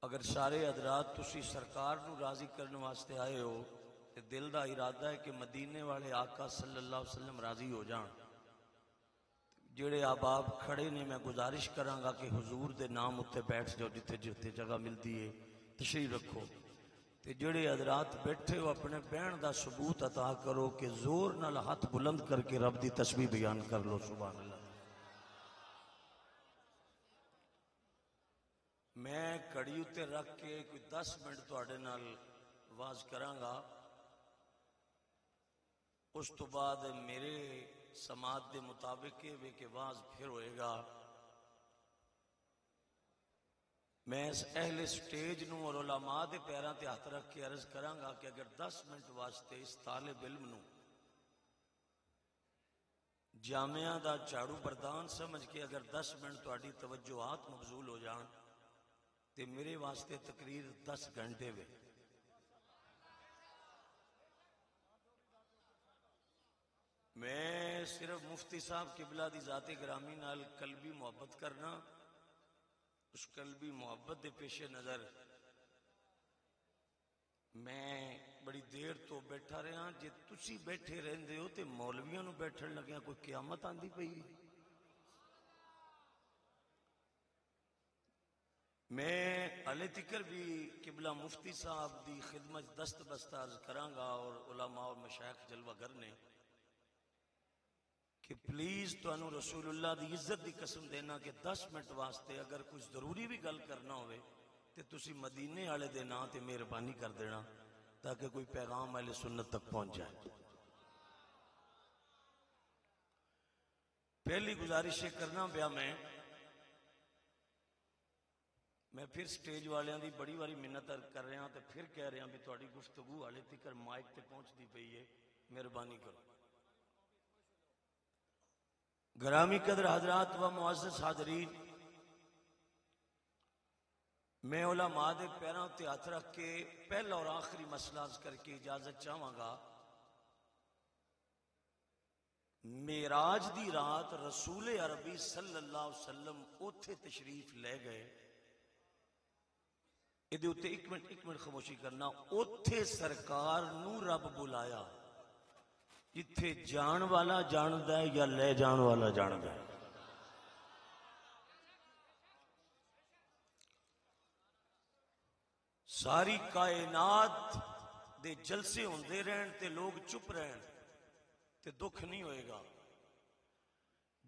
اگر سارے حضرات تسی سرکار نو راضی کرنے واسطے آئے ہو تے دل دا ارادہ ہے کہ مدینے والے آقا صلی اللہ علیہ وسلم راضی ہو جان، جڑے احباب کھڑے نے میں گزارش کراں گا کہ حضور دے نام اتے بیٹھ جاؤ، جتھے جتھے جگہ ملتی ہے تشریف رکھو، تے جڑے حضرات بیٹھے ہو اپنے بہن دا ثبوت عطا کرو کہ زور نال ہاتھ بلند کر کے رب دی تسبیح بیان کر لو سبحان اللہ۔ میں کڑی اتے رکھ کے کوئی 10 منٹ تواڈے نال واز کراں گا، اس تو بعد میرے سماعت دے مطابق یہ کہ واز پھر ہوئے گا۔ میں اس اہل سٹیج نو اور علماء دے پیراں تے ہاتھ رکھ کے عرض کراں گا کہ اگر 10 منٹ واسطے اس طالب علم نو جامعہ دا جھاڑو بردان سمجھ کے اگر 10 منٹ تواڈی توجہات مبذول ہو جان تے میرے واسطے تقریر 10 گھنٹے وے۔ میں صرف مفتی صاحب قبلہ دی ذات گرامی نال قلبی محبت کرنا، اس قلبی محبت دے پیش نظر میں بڑی دیر تو بیٹھا رہا، جے تسی بیٹھے رہندے ہو تے مولویاں نو بیٹھن لگیا کوئی قیامت آندی پئی۔ میں علی تکر بھی قبلہ مفتی صاحب دی خدمت دست بستہ عرض کراں گا اور علماء اور مشائخ جلوہ گر نے کہ پلیز تو انو رسول اللہ دی عزت دی قسم دینا کہ 10 منٹ واسطے اگر کچھ ضروری بھی گل کرنا ہوئے تے تسی مدینے والے دے نا تے مہربانی کر دینا تاکہ کوئی پیغام اہل سنت تک پہنچ جائے۔ پہلی گزارش کرنا پیا میں پھر سٹیج والیاں دی بڑی باری منت کر رہا تے پھر کہہ رہا بھی تہاڈی گفتگو ہالے تکر مائک تے پہنچتی پئی ہے، مہربانی کرو۔ گرامی قدر حضرات و معزز حاضرین، میں علماء دے پیراں تے ہاتھ رکھ کے پہلا اور آخری مسئلہ عرض کر کے اجازت چاہواں گا۔ معراج دی رات رسول عربی صلی اللہ علیہ وسلم اوتھے تشریف لے گئے، ادھے اتے ایک منٹ خاموشی کرنا، اوتھے سرکار نو رب بلایا جتھے جان والا جاندہ ہے یا لے جان والا جاندہ ہے۔ ساری کائنات دے جلسے ہوندے رہن تے لوگ چپ رہن تے دکھ نہیں ہوئے گا۔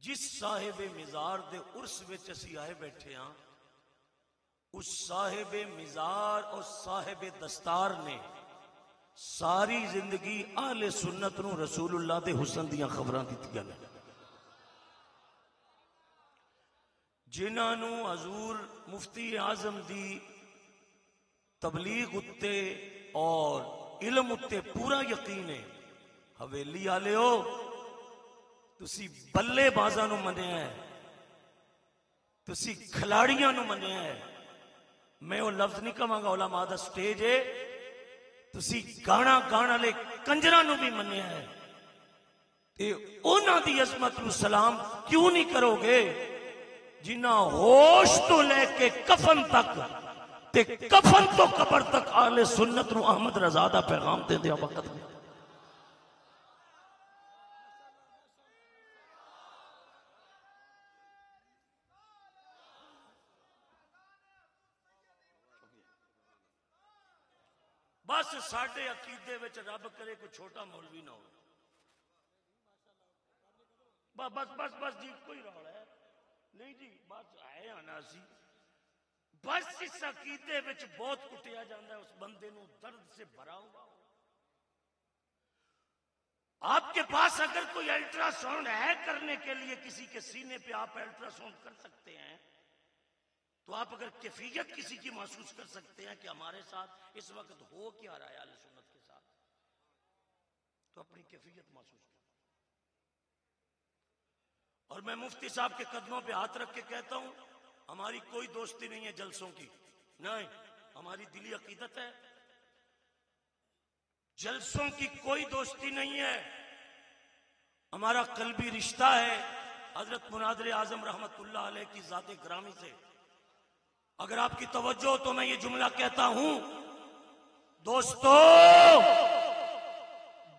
جس صاحب مزار دے عرس وچ اسی آئے بیٹھے ہاں، اس صاحب مزار اور صاحب دستار نے ساری زندگی اہل سنت نو رسول اللہ دے حسن دیاں خبراں دتیاں نے، جنہاں نو حضور مفتی اعظم دی تبلیغ اتے اور علم اتے پورا یقین ہے۔ حویلی آلے ہو تسی بلے بازاں نو منیا ہے، تسی کھلاڑیاں نو منیا ہے، میں وہ لفظ نہیں کہاں گا علماء دا سٹیج ہے، تسی گانا گانا لے کنجرہ نو بھی منیا ہے، تے اونا دی عظمت نو سلام کیوں نہیں کرو گے جنہ ہوش تو لے کے کفن تک تے کفن تو قبر تک اہل سنت نو احمد رضا دا پیغام دے دیا وقت میں۔ بس ساڑھے عقیدے وچ رب کرے کوئی چھوٹا مولوی نہ ہو، بس بس بس جی کوئی رولا ہے نہیں جی، بس ہے آنا سی، بس اس عقیدے وچ بہت کٹیا جاندہ ہے، اس بندے نو درد سے بھرا ہوا۔ آپ کے پاس اگر کوئی الٹرا ساؤنڈ ہے کرنے کے لیے کسی کے سینے پہ آپ الٹرا ساؤنڈ کر سکتے ہیں، تو آپ اگر کیفیت کسی کی محسوس کر سکتے ہیں کہ ہمارے ساتھ اس وقت ہو کیا رہا ہے اہل سنت کے ساتھ، تو اپنی کیفیت محسوس کریں۔ اور میں مفتی صاحب کے قدموں پہ ہاتھ رکھ کے کہتا ہوں، ہماری کوئی دوستی نہیں ہے جلسوں کی، نہیں، ہماری دلی عقیدت ہے، جلسوں کی کوئی دوستی نہیں ہے، ہمارا قلبی رشتہ ہے حضرت مناظر اعظم رحمت اللہ علیہ کی ذات گرامی سے۔ اگر آپ کی توجہ ہو تو میں یہ جملہ کہتا ہوں، دوستو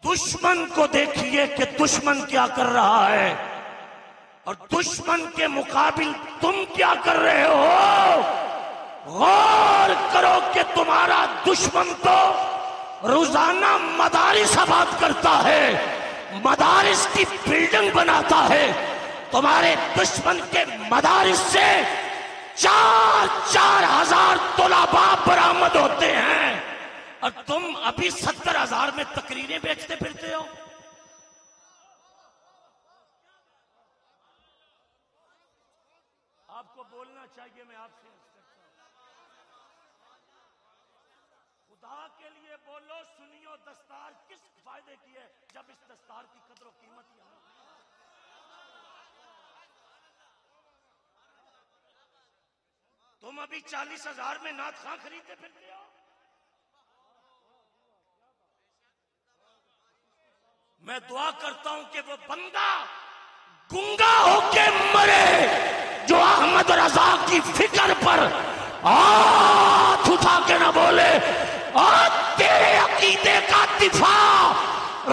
دشمن کو دیکھیے کہ دشمن کیا کر رہا ہے، اور دشمن کے مقابل تم کیا کر رہے ہو۔ غور کرو کہ تمہارا دشمن تو روزانہ مدارس آباد کرتا ہے، مدارس کی بلڈنگ بناتا ہے۔ تمہارے دشمن کے مدارس سے 4,000 طلباء برآمد ہوتے ہیں، اور تم ابھی 70,000 میں تقریریں بیچتے پھرتے ہو۔ آپ کو بولنا چاہیے، میں آپ سے خدا کے لیے بولو، سنیو دستار کس فائدے کی ہے جب اس دستار کی قدر و قیمت یہاں۔ تم ابھی 40,000 میں نعت خواں خریدتے پھرتے ہو۔ میں دعا کرتا ہوں کہ وہ بندہ گنگا ہو کے مرے جو احمد رضا کی فکر پر ہاتھ اٹھا کے نہ بولے، اور تیرے عقیدے کا دفاع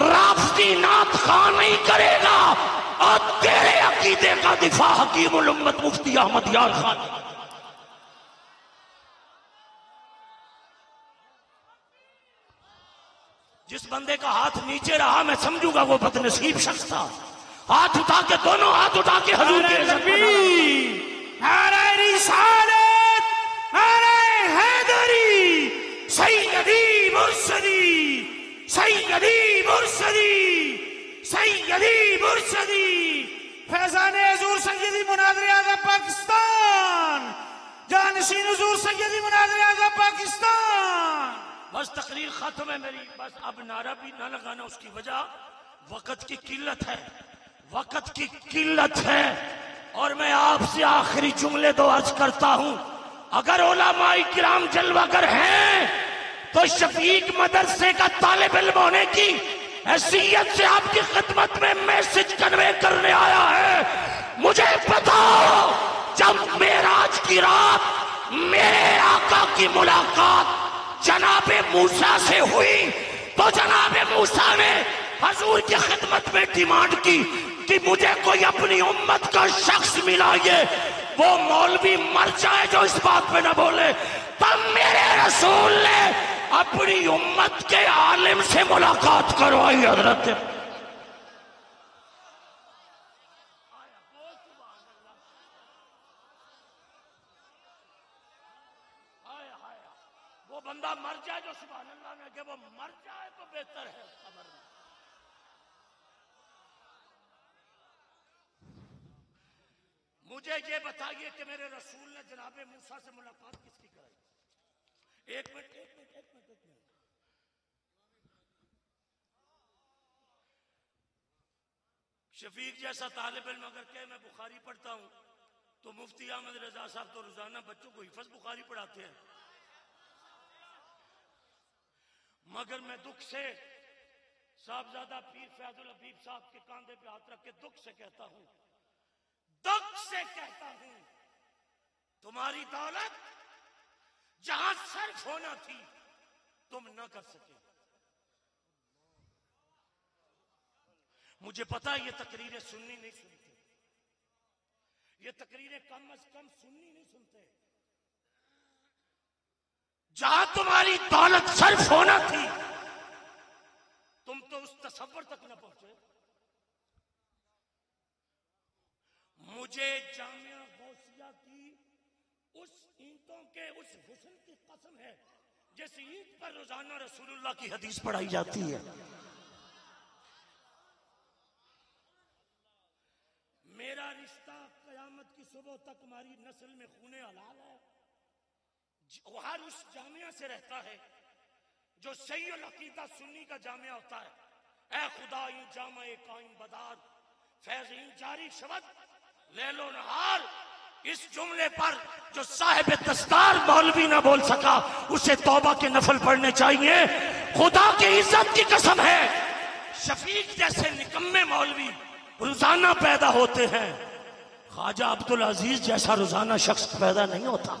رافضی نعت خواں نہیں کرے گا، اور تیرے عقیدے کا دفاع حکیم الامت مفتی احمد یار خان۔ جس بندے کا ہاتھ نیچے رہا میں سمجھوں گا وہ بد نصیب شخص تھا۔ ہاتھ اٹھا کے، دونوں ہاتھ اٹھا کے حضور کے عزت میں نعرہ رسالت، نعرہ حیدری، سیدی مرشدی، سیدی مرشدی، سیدی مرشدی، فیضان حضور سیدی مناظر اعظم پاکستان، جانشین حضور سیدی مناظر اعظم پاکستان۔ بس تقریر ختم ہے میری، بس اب نعرہ بھی نہ لگانا، اس کی وجہ وقت کی قلت ہے، وقت کی قلت ہے۔ اور میں آپ سے آخری جملے دو عرض کرتا ہوں، اگر علماء کرام جلوہ گر ہیں تو شفیق مدرسے کا طالب علم ہونے کی حیثیت سے آپ کی خدمت میں میسج کنوے کرنے آیا ہے۔ مجھے بتاؤ، جب معراج کی رات میرے آقا کی ملاقات جناب موسیٰ سے ہوئی تو جناب موسیٰ نے حضور کی خدمت میں ڈیمانڈ کی کہ مجھے کوئی اپنی امت کا شخص ملائیے، وہ مولوی مر جائے جو اس بات پہ نہ بولے۔ تب میرے رسول نے اپنی امت کے عالم سے ملاقات کروائی۔ حضرت وہ بندہ مر جائے جو سبحان اللہ نے کہ وہ مر جائے تو بہتر ہے خبر میں۔ مجھے یہ بتائیے کہ میرے رسول نے جناب موسیٰ سے ملاقات کس کی کرائی؟ ایک منٹ۔ شفیق جیسا طالب علم اگر کہ میں بخاری پڑھتا ہوں تو مفتی احمد رضا صاحب تو روزانہ بچوں کو حفظ بخاری پڑھاتے ہیں، مگر میں دکھ سے صاحبزادہ پیر فیض الحبیب صاحب کے کاندھے پہ ہاتھ رکھ کے دکھ سے کہتا ہوں، تمہاری دولت جہاں صرف ہونا تھی تم نہ کر سکے۔ مجھے پتا یہ تقریریں سننی نہیں سنتے، یہ تقریریں کم از کم سننی نہیں سنتے۔ جہاں تمہاری دولت صرف ہونا تھی تم تو اس تصور تک نہ پہنچے۔ مجھے جامعہ غوثیہ کی اس اینٹوں کے اس حسن کی قسم ہے جس اینٹ پر روزانہ رسول اللہ کی حدیث پڑھائی جاتی ہے۔ میرا رشتہ قیامت کی صبح تک ہماری نسل میں خون حلال ہے، ہر اس جامعہ سے رہتا ہے جو صحیح العقیدہ سنی کا جامعہ ہوتا ہے۔ اے خدا این جامع قائم بدار فیض این جاری شود لیل و نہار۔ اس جملے پر جو صاحب دستار مولوی نہ بول سکا اسے توبہ کے نفل پڑھنے چاہیے۔ خدا کی عزت کی قسم ہے، شفیق جیسے نکمے مولوی روزانہ پیدا ہوتے ہیں، خواجہ عبدالعزیز جیسا روزانہ شخص پیدا نہیں ہوتا۔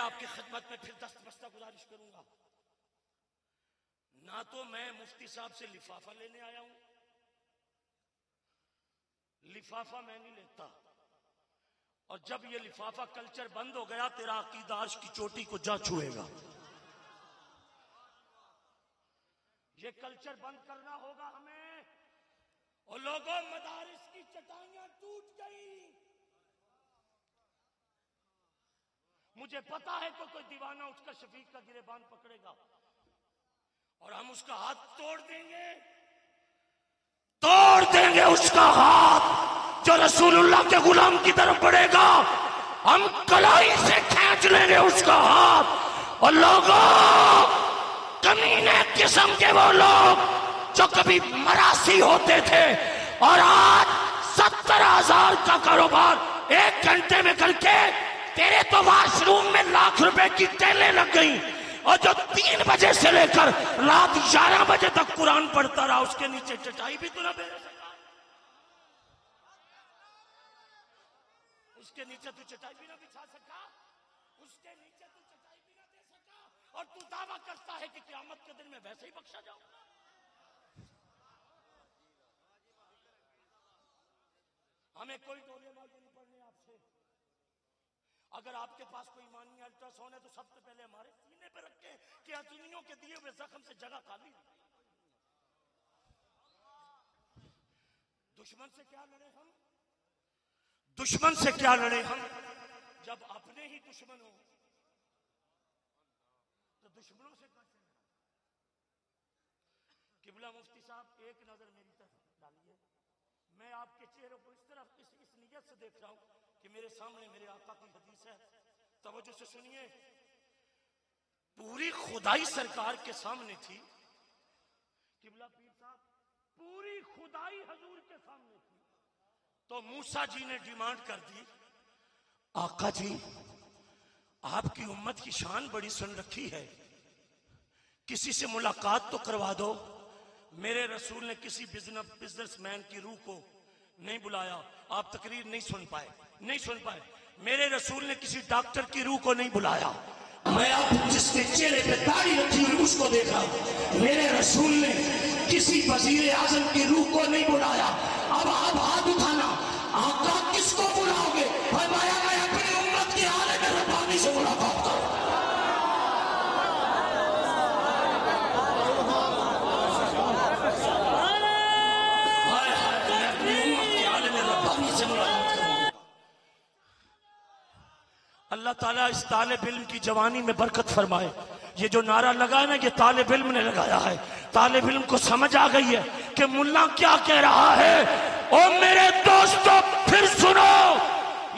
آپ کی خدمت میں پھر دستبستہ گزارش کروں گا، نہ تو میں مفتی صاحب سے لفافہ لینے آیا ہوں، لفافہ میں نہیں لیتا، اور جب یہ لفافہ کلچر بند ہو گیا تیرا عقیدہ عرش کی چوٹی کو جا چھوئے گا. یہ کلچر بند کرنا ہوگا ہمیں. اور لوگوں مدارس کی چٹائیاں ٹوٹ گئی. مجھے پتا ہے کہ کوئی دیوانہ اٹھ کر شفیق کا گریبان پکڑے گا اور ہم اس کا ہاتھ توڑ دیں گے اس کا ہاتھ جو رسول اللہ کے غلام کی طرف بڑھے گا. ہم کلائی سے کھینچ لیں گے اس کا ہاتھ. اور لوگوں، کمینے قسم کے وہ لوگ جو کبھی مراسی ہوتے تھے اور آج 70,000 کا کاروبار 1 گھنٹے میں کر کے تیرے تو واش روم میں لاکھ روپے کی ٹیلیں لگ گئیں، اور جو 3 بجے سے لے کر رات 11 بجے تک قرآن پڑھتا رہا اس کے نیچے چٹائی بھی تو نہ بھیج سکا، اس کے نیچے تو چٹائی بھی نہ بچھا سکا، اس کے نیچے تو چٹائی بھی نہ دے سکا، اور تو دعویٰ کرتا ہے کہ قیامت کے دن میں ویسے ہی بخشا جاؤں گا. ہمیں کوئی ڈولے بازی نہیں پڑھنے آپ سے. اگر آپ کے پاس کوئی ایمانی الٹرا ساؤنڈ ہے تو سب سے پہلے ہمارے سینے پہ رکھیں کہ اجنیوں کے دیے ہوئے زخم سے جگہ خالی. دشمن سے کیا لڑے ہم؟ دشمن سے کیا لڑے ہم جب اپنے ہی دشمن ہو تو دشمنوں سے کیسے لڑیں؟ قبلہ مفتی صاحب ایک نظر میری طرف ڈالیے. میں آپ کے چہرے کو اس طرح اس نیت سے دیکھ رہا ہوں کہ میرے سامنے میرے آقا کی حدیث ہے. توجہ سے سنیے. پوری خدائی سرکار کے سامنے تھی. قبلہ پیر صاحب پوری خدائی حضور کے سامنے تھی. تو موسیٰ جی نے ڈیمانڈ کر دی، آقا جی آپ کی امت کی شان بڑی سن رکھی ہے، کسی سے ملاقات تو کروا دو. میرے رسول نے کسی بزنس مین کی روح کو نہیں بلایا، آپ تقریر نہیں سن پائے. میرے رسول نے کسی ڈاکٹر کی روح کو نہیں بلایا. میں آپ جس کے چہرے پہ داڑھی رکھی ہوئی اس کو دیکھا. میرے رسول نے کسی وزیر اعظم کی روح کو نہیں بلایا. اب آپ ہاتھ اٹھانا، آقا کس کو بلاؤ گے؟ فرمایا میں اپنی امت کی عالم ربانی سے ملاقات کروں. اللہ تعالیٰ اس طالب علم کی جوانی میں برکت فرمائے. یہ جو نعرہ لگا ہے نا یہ طالب علم نے لگایا ہے. طالب علم کو سمجھ آ گئی ہے کہ ملا کیا کہہ رہا ہے. اور میرے دوستو پھر سنو،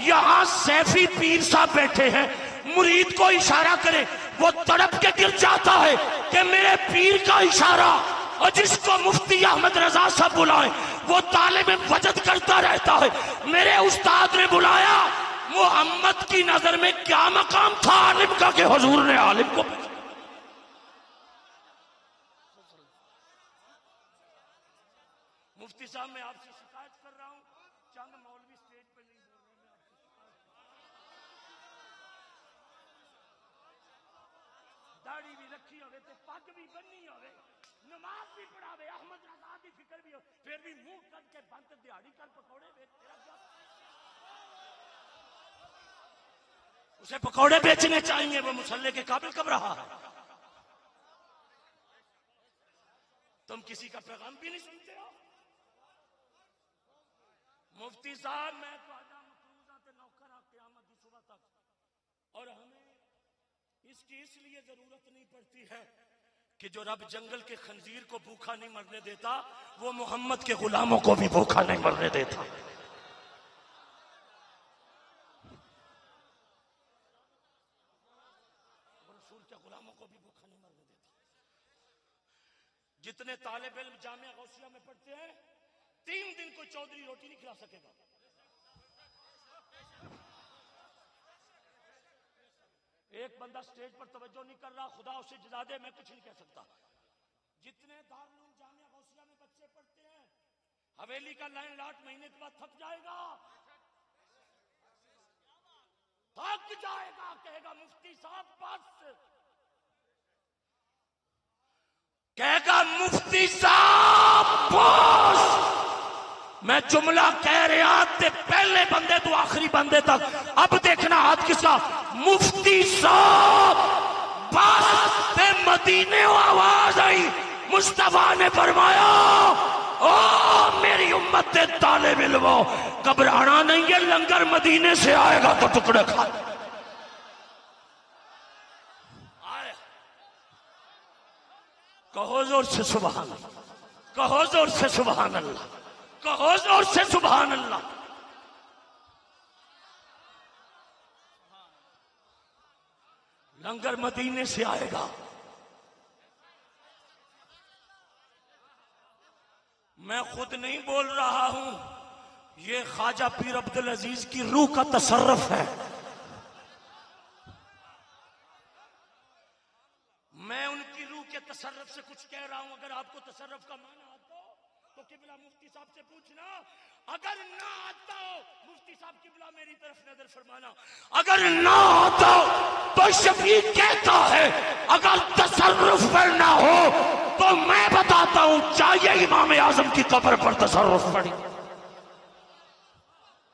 یہاں سیفی پیر صاحب بیٹھے ہیں، مرید کو اشارہ کرے وہ تڑپ کے گر جاتا ہے کہ میرے پیر کا اشارہ. اور جس کو مفتی احمد رضا صاحب بلائیں وہ طالب وجد کرتا رہتا ہے. میرے استاد نے بلایا. محمد کی نظر میں کیا مقام تھا عالم کا کہ حضور نے عالم کو. مفتی صاحب میں آپ سے شکایت کر رہا ہوں، چند مولوی اسٹیج پہ نہیں بول رہے. داڑھی بھی رکھی ہوئے تو پگ بھی بننی ہوئے، نماز بھی پڑھاوے، احمد رضا دی فکر بھی ہو، پھر بھی منہ کر کے بند دیہڑی کر پکوڑے اسے پکوڑے بیچنے چاہیے. وہ مسلح کے قابل کب رہا ہے؟ تم کسی کا پیغام بھی نہیں سنتے ہو. مفتی صاحب میں تو آجا مفروضہ تے نوکر قیامت دی صبح تک، اور ہمیں اس کی اس لیے ضرورت نہیں پڑتی ہے کہ جو رب جنگل کے خنزیر کو بھوکا نہیں مرنے دیتا وہ محمد کے غلاموں کو بھی بھوکا نہیں مرنے دیتا. رسول کے غلاموں کو بھی بھوکا نہیں مرنے دیتا. جتنے طالب علم جامعہ غوثیہ میں پڑھتے ہیں 3 دن کوئی چودھری روٹی نہیں کھلا سکے گا. ایک بندہ سٹیج پر توجہ نہیں کر رہا، خدا اسے جزا دے، میں کچھ نہیں کہہ سکتا. جتنے دارالعلوم جامعہ غوثیہ میں بچے پڑھتے ہیں حویلی کا لائن لاٹ مہینے کے بعد تھک جائے گا. تھک جائے گا، کہے گا مفتی صاحب بس، کہے گا مفتی صاحب بس، میں جملہ کہہ رہا تے پہلے بندے تو آخری بندے تک، اب دیکھنا ہاتھ کس کا، مفتی صاحب بس، تے مدینے و آواز آئی، مصطفیٰ نے فرمایا او میری امت تے طالب علمو، گھبرانا نہیں ہے، لنگر مدینے سے آئے گا تو ٹکڑے کھا آئے، کہو زور سے سبحان اللہ، کہو زور سے سبحان اللہ، کہو زور سے سبحان اللہ۔ لنگر مدینے سے آئے گا، میں خود نہیں بول رہا ہوں، یہ خواجہ پیر عبدالعزیز کی روح کا تصرف ہے، میں ان کی روح کے تصرف سے کچھ کہہ رہا ہوں۔ اگر آپ کو تصرف کا معنی آتا ہو تو قبلہ مفتی صاحب سے پوچھنا، اگر نہ آتا ہو مفتی صاحب قبلہ میری طرف نظر فرمانا، اگر نہ آتا ہو تو شفیع کہتا ہے اگر تصرف پر نہ ہو تو میں بتاتا ہوں چاہیے امام اعظم کی قبر پر تصرف پڑی۔